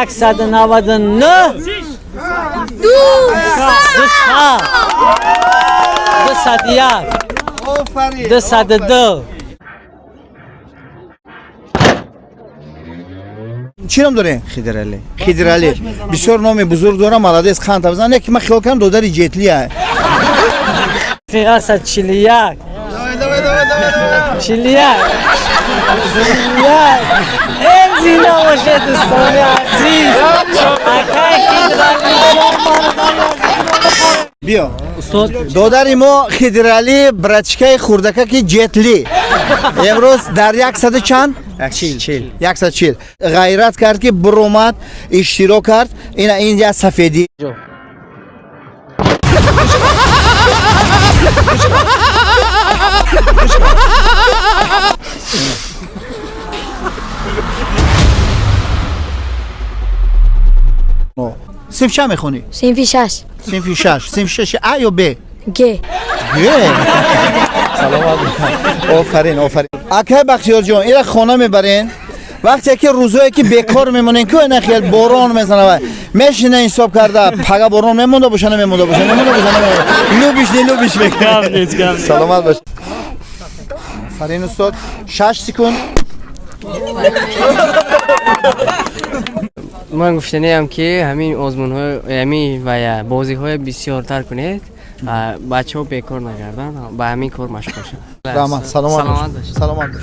199 201 202 چی نام داره؟ خضرعلی. خضرعلی. بسیار نام بزرگ داره. مالادیس خان تبزن که من خیال کنم دوداری جتلیه. 341 41 زینا باشه دوستان عزیز بیا استاد دوداری ما خضرعلی برچکای خوردکه که جتلی امروز در 100 چند؟ 140 غیرت کرد که برومد اشتراک کرد این یه سفیدی صنف چه میخونی؟ صنفی 6 صنفی 6 صنف 6 ا یا ب؟ گ سلامت آفرین آفرین اکه بختیار جان اینا خانه میبرین وقتی که روزایی که بیکار میمونین که اینا خیال باران میزنه میشینه حساب کرده پگه باران میمونده باشه نمیمونده باشه لوبیش میکنه سلامت باش آفرین استاد 6 سکند من گفتنیم که همین آزمون های همین و بازی های بسیار تر کنید بچه ها بیکار نگردن با همین کار مشغول شد. سلامت باش